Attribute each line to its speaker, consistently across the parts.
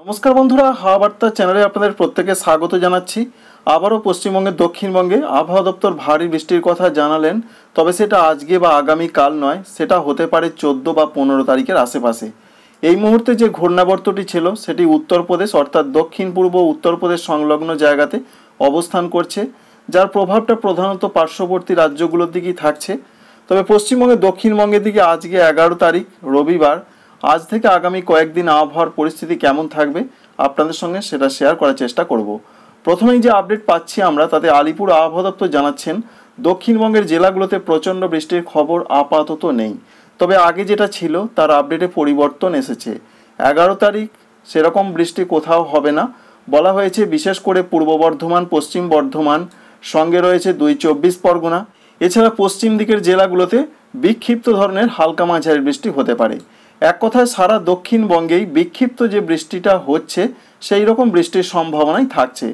Speaker 1: নমস্কার বন্ধুরা, হাওয়া বার্তা চ্যানেলে আপনাদের প্রত্যেকে স্বাগত জানাচ্ছি। আবারও পশ্চিমবঙ্গের দক্ষিণবঙ্গে আবহাওয়া দপ্তর ভারী বৃষ্টির কথা জানালেন, তবে সেটা আজকে বা আগামীকাল নয়, সেটা হতে পারে 14 বা 15 তারিখের আশেপাশে। এই মুহূর্তে যে ঘূর্ণাবর্তটি ছিল সেটি উত্তরপ্রদেশ অর্থাৎ দক্ষিণ পূর্ব উত্তরপ্রদেশ সংলগ্ন জায়গাতে অবস্থান করছে, যার প্রভাবটা প্রধানত পার্শ্ববর্তী রাজ্যগুলোর দিকেই থাকছে। তবে পশ্চিমবঙ্গের দক্ষিণবঙ্গের দিকে আজকে 11 তারিখ রবিবার, আজ থেকে আগামী কয়েকদিন আবহাওয়ার পরিস্থিতি কেমন থাকবে আপনাদের সঙ্গে সেটা শেয়ার করার চেষ্টা করব। প্রথমেই যে আপডেট পাচ্ছি আমরা, তাতে আলিপুর আবহাওয়া দপ্তর জানাচ্ছেন দক্ষিণবঙ্গের জেলাগুলোতে প্রচণ্ড বৃষ্টির খবর আপাতত নেই। তবে আগে যেটা ছিল তার আপডেটে পরিবর্তন এসেছে। 11 তারিখ সেরকম বৃষ্টি কোথাও হবে না বলা হয়েছে। বিশেষ করে পূর্ব বর্ধমান, পশ্চিম বর্ধমান, সঙ্গে রয়েছে 2 24 পরগনা। এছাড়া পশ্চিম দিকের জেলাগুলোতে বিক্ষিপ্ত ধরনের হালকা মাঝারি বৃষ্টি হতে পারে। এক কথায় সারা দক্ষিণবঙ্গেই বিক্ষিপ্ত যে বৃষ্টিটা হচ্ছে সেই রকম বৃষ্টির সম্ভাবনাই থাকছে।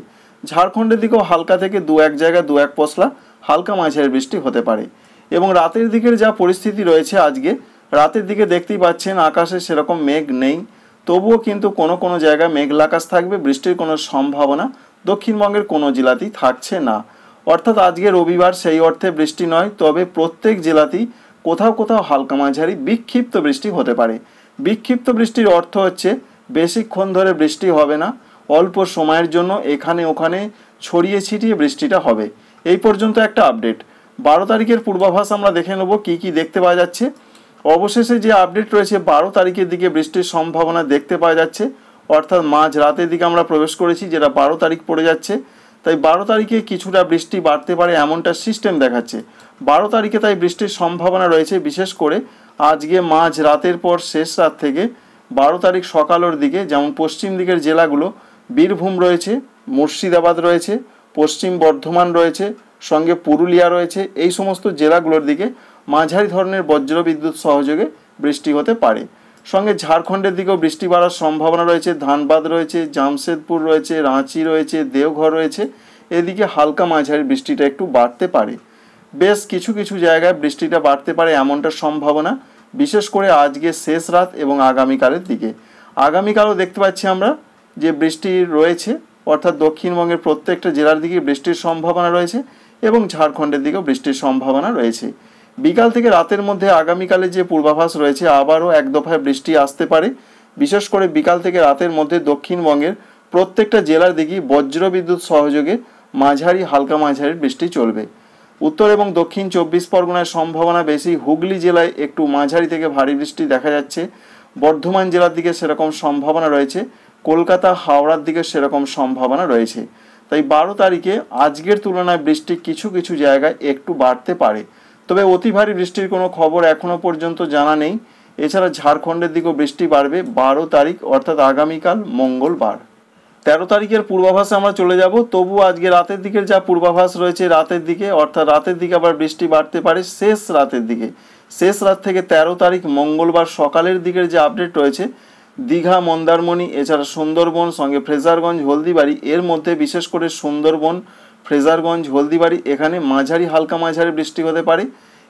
Speaker 1: ঝাড়খণ্ডের দিকেও হালকা থেকে 2-1 জায়গায় 2-1 পশলা হালকা মাঝারি বৃষ্টি হতে পারে। এবং রাতের দিকের যা পরিস্থিতি রয়েছে, আজকে রাতের দিকে দেখতেই পাচ্ছেন আকাশে সেরকম মেঘ নেই, তবুও কিন্তু কোনো কোনো জায়গায় মেঘলা আকাশ থাকবে। বৃষ্টির কোনো সম্ভাবনা দক্ষিণবঙ্গের কোনো জেলাতেই থাকছে না। অর্থাৎ আজকে রবিবার, সেই অর্থে বৃষ্টি নয়, তবে প্রত্যেক জেলাতেই কোথাও কোথাও হালকা মাঝারি বিক্ষিপ্ত বৃষ্টি হতে পারে। বিক্ষিপ্ত বৃষ্টির অর্থ হচ্ছে বেশিক্ষণ ধরে বৃষ্টি হবে না, অল্প সময়ের জন্য এখানে ওখানে ছড়িয়ে ছিটিয়ে বৃষ্টিটা হবে। এই পর্যন্ত একটা আপডেট। 12 তারিখের পূর্বাভাস আমরা দেখে নেব কি কি দেখতে পাওয়া যাচ্ছে। অবশেষে যে আপডেট রয়েছে 12 তারিখের দিকে বৃষ্টির সম্ভাবনা দেখতে পাওয়া যাচ্ছে, অর্থাৎ মাঝ রাতের দিকে আমরা প্রবেশ করেছি, যেটা 12 তারিখ পড়ে যাচ্ছে। তাই 12 তারিখে কিছুটা বৃষ্টি বাড়তে পারে এমনটা সিস্টেম দেখাচ্ছে। 12 তারিখে তাই বৃষ্টির সম্ভাবনা রয়েছে। বিশেষ করে আজকে মাঝ রাতের পর শেষ রাত থেকে 12 তারিখ সকালের দিকে, যেমন পশ্চিম দিকের জেলাগুলো বীরভূম রয়েছে, মুর্শিদাবাদ রয়েছে, পশ্চিম বর্ধমান রয়েছে, সঙ্গে পুরুলিয়া রয়েছে, এই সমস্ত জেলাগুলোর দিকে মাঝারি ধরনের বজ্রবিদ্যুৎ সহযোগে বৃষ্টি হতে পারে। সঙ্গে ঝাড়খণ্ডের দিকেও বৃষ্টি বাড়ার সম্ভাবনা রয়েছে। ধানবাদ রয়েছে, জামশেদপুর রয়েছে, রাঁচি রয়েছে, দেওঘর রয়েছে, এদিকে হালকা মাঝারি বৃষ্টিটা একটু বাড়তে পারে। বেশ কিছু কিছু জায়গায় বৃষ্টিটা বাড়তে পারে এমনটা সম্ভাবনা, বিশেষ করে আজকে শেষ রাত এবং আগামীকালের দিকে। আগামীকালও দেখতে পাচ্ছি আমরা যে বৃষ্টি রয়েছে, অর্থাৎ দক্ষিণবঙ্গের প্রত্যেকটা জেলার দিকে বৃষ্টির সম্ভাবনা রয়েছে এবং ঝাড়খণ্ডের দিকেও বৃষ্টির সম্ভাবনা রয়েছে। বিকাল থেকে রাতের মধ্যে আগামীকালে যে পূর্বাভাস রয়েছে, আবারও এক দফায় বৃষ্টি আসতে পারে। বিশেষ করে বিকাল থেকে রাতের মধ্যে দক্ষিণবঙ্গের প্রত্যেকটা জেলার দিকেই বজ্রবিদ্যুৎ সহযোগে মাঝারি হালকা মাঝারি বৃষ্টি চলবে। উত্তর এবং দক্ষিণ 24 পরগনার সম্ভাবনা বেশি। হুগলি জেলায় একটু মাঝারি থেকে ভারী বৃষ্টি দেখা যাচ্ছে। বর্ধমান জেলার দিকে সেরকম সম্ভাবনা রয়েছে। কলকাতা, হাওড়ার দিকে সেরকম সম্ভাবনা রয়েছে। তাই 12 তারিখে আজকের তুলনায় বৃষ্টি কিছু কিছু জায়গায় একটু বাড়তে পারে। তবে অতি ভারী বৃষ্টির কোনো খবর এখনও পর্যন্ত জানা নেই। এছাড়া ঝাড়খণ্ডের দিকেও বৃষ্টি বাড়বে 12 তারিখ, অর্থাৎ আগামীকাল মঙ্গলবার। 13 তারিখের পূর্বাভাসে আমরা চলে যাব। তবু আজকে রাতের দিকের যা পূর্বাভাস রয়েছে, রাতের দিকে অর্থাৎ রাতের দিকে আবার বৃষ্টি বাড়তে পারে শেষ রাতের দিকে। শেষ রাত থেকে 13 তারিখ মঙ্গলবার সকালের দিকের যে আপডেট রয়েছে, দীঘা, মন্দারমণি, এছাড়া সুন্দরবন, সঙ্গে ফ্রেজারগঞ্জ, হলদিবাড়ি, এর মধ্যে বিশেষ করে সুন্দরবন, ফ্রেজারগঞ্জ, হলদিবাড়ি, এখানে মাঝারি হালকা মাঝারি বৃষ্টি হতে পারে।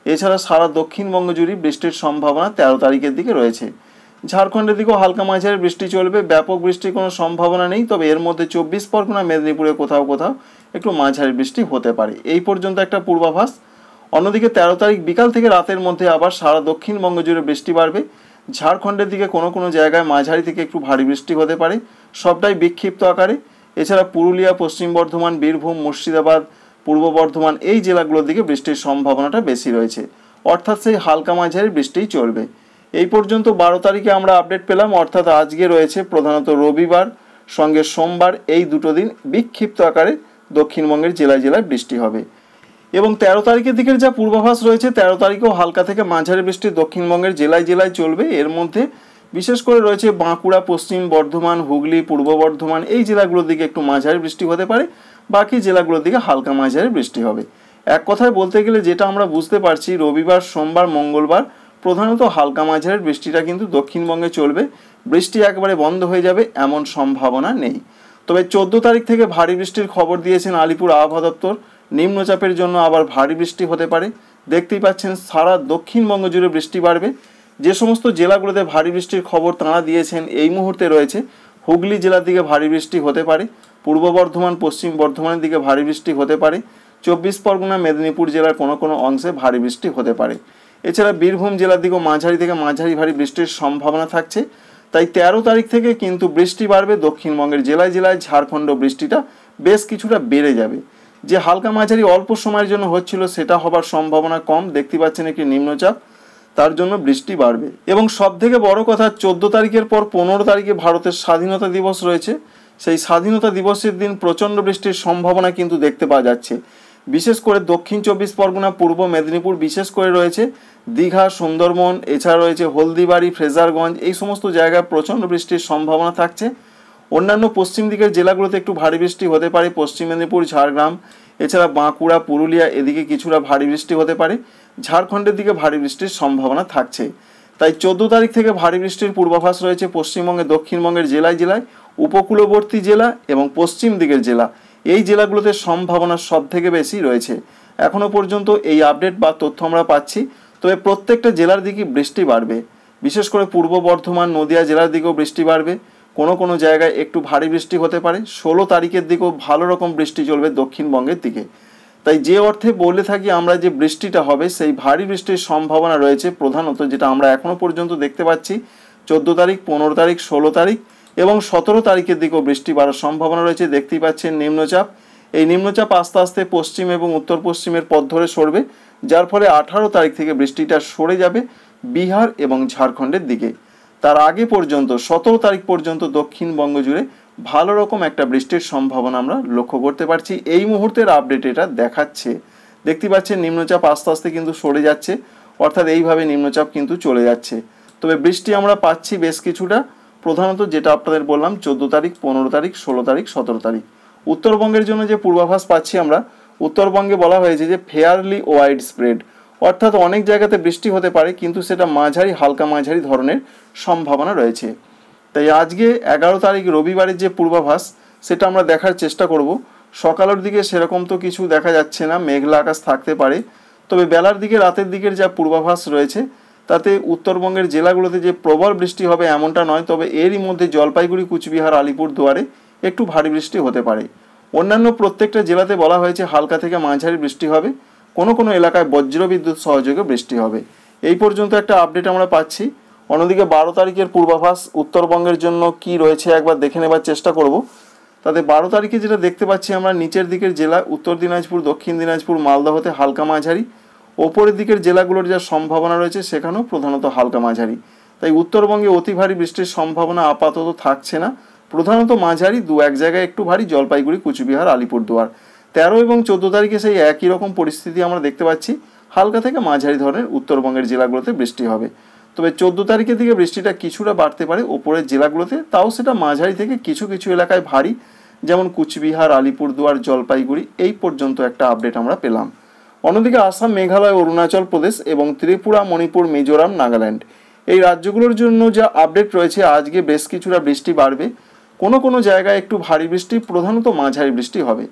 Speaker 1: এছাড়া সারা দক্ষিণবঙ্গ জুড়ে বৃষ্টির সম্ভাবনা 13 তারিখের দিকে রয়েছে। ঝাড়খণ্ডের দিকেও হালকা মাঝারি বৃষ্টি চলবে, ব্যাপক বৃষ্টির কোনো সম্ভাবনা নেই। তবে এর মধ্যে 24 পরগনা, মেদিনীপুরে কোথাও কোথাও একটু মাঝারি বৃষ্টি হতে পারে। এই পর্যন্ত একটা পূর্বাভাস। অন্যদিকে 13 তারিখ বিকাল থেকে রাতের মধ্যে আবার সারা দক্ষিণবঙ্গ জুড়ে বৃষ্টি বাড়বে। ঝাড়খণ্ডের দিকে কোনো কোনো জায়গায় মাঝারি থেকে একটু ভারী বৃষ্টি হতে পারে, সবটাই বিক্ষিপ্ত আকারে। এছাড়া পুরুলিয়া, পশ্চিম বর্ধমান, বীরভূম, মুর্শিদাবাদ, পূর্ব বর্ধমান, এই জেলাগুলোর দিকে বৃষ্টির সম্ভাবনাটা বেশি রয়েছে। অর্থাৎ সেই হালকা মাঝারি বৃষ্টিই চলবে। এই পর্যন্ত 12 তারিখে আমরা আপডেট পেলাম। অর্থাৎ আজকে রয়েছে প্রধানত রবিবার, সঙ্গে সোমবার, এই দুটো দিন বিক্ষিপ্ত আকারে দক্ষিণবঙ্গের জেলায় জেলায় বৃষ্টি হবে। এবং 13 তারিখের দিকের যা পূর্বাভাস রয়েছে, 13 তারিখেও হালকা থেকে মাঝারি বৃষ্টি দক্ষিণবঙ্গের জেলায় জেলায় চলবে। এর মধ্যে বিশেষ করে রয়েছে বাঁকুড়া, পশ্চিম বর্ধমান, হুগলি, পূর্ব বর্ধমান, এই জেলাগুলোর দিকে একটু মাঝারি বৃষ্টি হতে পারে। বাকি জেলাগুলোর দিকে হালকা মাঝারি বৃষ্টি হবে। এক কথায় বলতে গেলে যেটা আমরা বুঝতে পারছি, রবিবার, সোমবার, মঙ্গলবার প্রধানত হালকা মাঝারি বৃষ্টিটা কিন্তু দক্ষিণবঙ্গে চলবে। বৃষ্টি একবারে বন্ধ হয়ে যাবে এমন সম্ভাবনা নেই। তবে 14 তারিখ থেকে ভারী বৃষ্টির খবর দিয়েছেন আলিপুর আবহাওয়া দপ্তর। নিম্নচাপের জন্য আবার ভারী বৃষ্টি হতে পারে। দেখতেই পাচ্ছেন সারা দক্ষিণবঙ্গ জুড়ে বৃষ্টি বাড়বে। যে সমস্ত জেলাগুলোতে ভারী বৃষ্টির খবর তাঁরা দিয়েছেন, এই মুহূর্তে রয়েছে হুগলি জেলার দিকে ভারী বৃষ্টি হতে পারে। পূর্ব বর্ধমান, পশ্চিম বর্ধমানের দিকে ভারী বৃষ্টি হতে পারে। 24 পরগনা, মেদিনীপুর জেলার কোনো কোনো অংশে ভারী বৃষ্টি হতে পারে। এছাড়া বীরভূম জেলার দিকেও মাঝারি থেকে মাঝারি ভারী বৃষ্টির সম্ভাবনা থাকছে। তাই 13 তারিখ থেকে কিন্তু বৃষ্টি বাড়বে। দক্ষিণবঙ্গের জেলায় জেলায় ঝাড়খণ্ড বৃষ্টিটা বেশ কিছুটা বেড়ে যাবে। যে হালকা মাঝারি অল্প সময়ের জন্য হচ্ছিল সেটা হবার সম্ভাবনা কম। দেখতে পাচ্ছেন একটি নিম্নচাপ, তার জন্য বৃষ্টি বাড়বে। এবং সব থেকে বড় কথা, 14 তারিখের পর 15 তারিখে ভারতের স্বাধীনতা দিবস রয়েছে। সেই স্বাধীনতা দিবসের দিন প্রচণ্ড বৃষ্টির সম্ভাবনা কিন্তু দেখতে পাওয়া যাচ্ছে। বিশেষ করে দক্ষিণ 24 পরগনা, পূর্ব মেদিনীপুর, বিশেষ করে রয়েছে দীঘা, সুন্দরবন, এছাড়া রয়েছে হলদিবাড়ি, ফ্রেজারগঞ্জ, এই সমস্ত জায়গায় প্রচণ্ড বৃষ্টির সম্ভাবনা থাকছে। অন্যান্য পশ্চিম দিকের জেলাগুলোতে একটু ভারী বৃষ্টি হতে পারে। পশ্চিম মেদিনীপুর, ঝাড়গ্রাম, এছাড়া বাঁকুড়া, পুরুলিয়া, এদিকে কিছুটা ভারী বৃষ্টি হতে পারে। ঝাড়খণ্ডের দিকে ভারী বৃষ্টির সম্ভাবনা থাকছে। তাই 14 তারিখ থেকে ভারী বৃষ্টির পূর্বাভাস রয়েছে পশ্চিমবঙ্গে, দক্ষিণবঙ্গের জেলায় জেলায়, উপকূলবর্তী জেলা এবং পশ্চিম দিকের জেলা, এই জেলাগুলোতে সম্ভাবনা সব থেকে বেশি রয়েছে। এখনও পর্যন্ত এই আপডেট বা তথ্য আমরা পাচ্ছি। তবে প্রত্যেকটা জেলার দিকে বৃষ্টি বাড়বে। বিশেষ করে পূর্ব বর্ধমান, নদিয়া জেলার দিকেও বৃষ্টি বাড়বে। কোনো কোনো জায়গায় একটু ভারী বৃষ্টি হতে পারে। 16 তারিখের দিকেও ভালো রকম বৃষ্টি চলবে দক্ষিণবঙ্গের দিকে। তাই যে অর্থে বলে থাকি আমরা যে বৃষ্টিটা হবে, সেই ভারী বৃষ্টির সম্ভাবনা রয়েছে প্রধানত, যেটা আমরা এখনও পর্যন্ত দেখতে পাচ্ছি 14 তারিখ, 15 তারিখ, 16 তারিখ এবং 17 তারিখের দিকেও বৃষ্টি বাড়ার সম্ভাবনা রয়েছে। দেখতেই পাচ্ছেন নিম্নচাপ। এই নিম্নচাপ আস্তে আস্তে পশ্চিম এবং উত্তর পশ্চিমের পথ ধরে সরবে, যার ফলে 18 তারিখ থেকে বৃষ্টিটা সরে যাবে বিহার এবং ঝাড়খণ্ডের দিকে। তার আগে পর্যন্ত 17 তারিখ পর্যন্ত দক্ষিণবঙ্গ জুড়ে ভালো রকম একটা বৃষ্টির সম্ভাবনা আমরা লক্ষ্য করতে পারছি। এই মুহূর্তের আপডেট এটা দেখাচ্ছে। দেখতে পাচ্ছেন নিম্নচাপ আস্তে আস্তে কিন্তু সরে যাচ্ছে, অর্থাৎ এইভাবে নিম্নচাপ কিন্তু চলে যাচ্ছে। তবে বৃষ্টি আমরা পাচ্ছি বেশ কিছুটা, প্রধানত যেটা আপনাদের বললাম 14 তারিখ, 15 তারিখ, 16 তারিখ, 17 তারিখ। উত্তরবঙ্গের জন্য যে পূর্বাভাস পাচ্ছি আমরা, উত্তরবঙ্গে বলা হয়েছে যে ফেয়ারলি ওয়াইড স্প্রেড, অর্থাৎ অনেক জায়গাতে বৃষ্টি হতে পারে কিন্তু সেটা মাঝারি, হালকা মাঝারি ধরনের সম্ভাবনা রয়েছে। তাই আজকে 11 তারিখ রবিবারের যে পূর্বাভাস সেটা আমরা দেখার চেষ্টা করব। সকালের দিকে সেরকম তো কিছু দেখা যাচ্ছে না, মেঘলা আকাশ থাকতে পারে। তবে বেলার দিকে, রাতের দিকের যা পূর্বাভাস রয়েছে তাতে উত্তরবঙ্গের জেলাগুলোতে যে প্রবল বৃষ্টি হবে এমনটা নয়। তবে এরই মধ্যে জলপাইগুড়ি, কুচবিহার, আলিপুরদুয়ারে একটু ভারী বৃষ্টি হতে পারে। অন্যান্য প্রত্যেকটা জেলাতে বলা হয়েছে হালকা থেকে মাঝারি বৃষ্টি হবে। কোনো কোনো এলাকায় বজ্রবিদ্যুৎ সহযোগে বৃষ্টি হবে। এই পর্যন্ত একটা আপডেট আমরা পাচ্ছি। অন্যদিকে 12 তারিখের পূর্বাভাস উত্তরবঙ্গের জন্য কি রয়েছে একবার দেখে নেবার চেষ্টা করব। তাতে 12 তারিখে যেটা দেখতে পাচ্ছি আমরা, নিচের দিকের জেলা উত্তর দিনাজপুর, দক্ষিণ দিনাজপুর, মালদহতে হালকা মাঝারি। ওপরের দিকের জেলাগুলোর যা সম্ভাবনা রয়েছে সেখানেও প্রধানত হালকা মাঝারি। তাই উত্তরবঙ্গে অতি ভারী বৃষ্টির সম্ভাবনা আপাতত থাকছে না, প্রধানত মাঝারি, দু এক জায়গায় একটু ভারী, জলপাইগুড়ি, কুচবিহার, আলিপুরদুয়ার। 13 এবং 14 তারিখে সেই একই রকম পরিস্থিতি আমরা দেখতে পাচ্ছি, হালকা থেকে মাঝারি ধরনের উত্তরবঙ্গের জেলাগুলোতে বৃষ্টি হবে। তবে 14 তারিখের দিকে বৃষ্টিটা কিছুটা বাড়তে পারে ওপরের জেলাগুলোতে, তাও সেটা মাঝারি থেকে কিছু কিছু এলাকায় ভারী, যেমন কুচবিহার, আলিপুরদুয়ার, জলপাইগুড়ি। এই পর্যন্ত একটা আপডেট আমরা পেলাম। অন্যদিকে আসাম, মেঘালয়, অরুণাচল প্রদেশ এবং ত্রিপুরা, মণিপুর, মিজোরাম, নাগাল্যান্ড, এই রাজ্যগুলোর জন্য যা আপডেট রয়েছে, আজকে বেশ কিছুটা বৃষ্টি বাড়বে। কোনো কোনো জায়গায় একটু ভারী বৃষ্টি, প্রধানত মাঝারি বৃষ্টি হবে।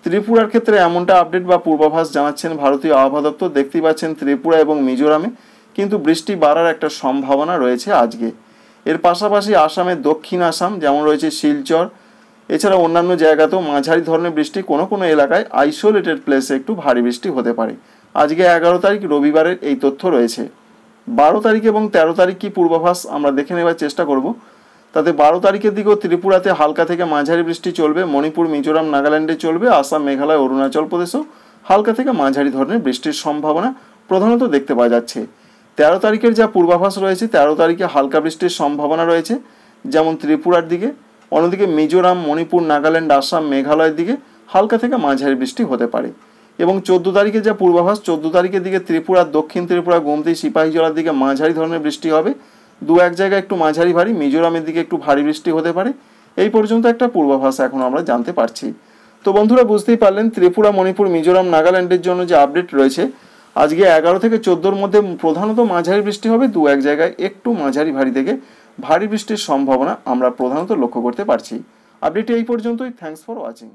Speaker 1: ত্রিপুরার ক্ষেত্রে এমনটা আপডেট বা পূর্বাভাস জানাচ্ছেন ভারতীয় আবহাওয়া দপ্তর। দেখতেই পাচ্ছেন ত্রিপুরা এবং মিজোরামে কিন্তু বৃষ্টি বাড়ার একটা সম্ভাবনা রয়েছে আজকে। এর পাশাপাশি আসামের দক্ষিণ আসাম, যেমন রয়েছে শিলচর, এছাড়া অন্যান্য জায়গাতেও মাঝারি ধরনের বৃষ্টি, কোনো কোনো এলাকায় আইসোলেটেড প্লেসে একটু ভারী বৃষ্টি হতে পারে। আজকে 11 তারিখ রবিবারের এই তথ্য রয়েছে। 12 তারিখ এবং 13 তারিখ কি পূর্বাভাস আমরা দেখে নেবার চেষ্টা করব। তাতে 12 তারিখের দিকেও ত্রিপুরাতে হালকা থেকে মাঝারি বৃষ্টি চলবে, মণিপুর, মিজোরাম, নাগাল্যান্ডে চলবে, আসাম, মেঘালয়, অরুণাচল প্রদেশেও হালকা থেকে মাঝারি ধরনের বৃষ্টির সম্ভাবনা প্রধানত দেখতে পাওয়া যাচ্ছে। 13 তারিখের যা পূর্বাভাস রয়েছে, 13 তারিখে হালকা বৃষ্টির সম্ভাবনা রয়েছে, যেমন ত্রিপুরার দিকে। অন্যদিকে মিজোরাম, মণিপুর, নাগাল্যান্ড, আসাম, মেঘালয়ের দিকে হালকা থেকে মাঝারি বৃষ্টি হতে পারে। এবং 14 তারিখে যা পূর্বাভাস, 14 তারিখের দিকে ত্রিপুরা, দক্ষিণ ত্রিপুরা, গোমতী, সিপাহীজলার দিকে মাঝারি ধরনের বৃষ্টি হবে, দু এক জায়গায় একটু মাঝারি ভারী, মিজোরামের দিকে একটু ভারী বৃষ্টি হতে পারে। এই পর্যন্ত একটা পূর্বাভাস এখন আমরা জানতে পারছি। তো বন্ধুরা, বুঝতেই পারলেন ত্রিপুরা, মণিপুর, মিজোরাম, নাগাল্যান্ডের জন্য যে আপডেট রয়েছে, আজকে 11 থেকে 14-র মধ্যে প্রধানত মাঝারি বৃষ্টি হবে, দু এক জায়গায় একটু মাঝারি ভারী থেকে ভারী বৃষ্টির সম্ভাবনা আমরা প্রধানত লক্ষ্য করতে পারছি। আপডেটটি এই পর্যন্তই। Thanks for watching.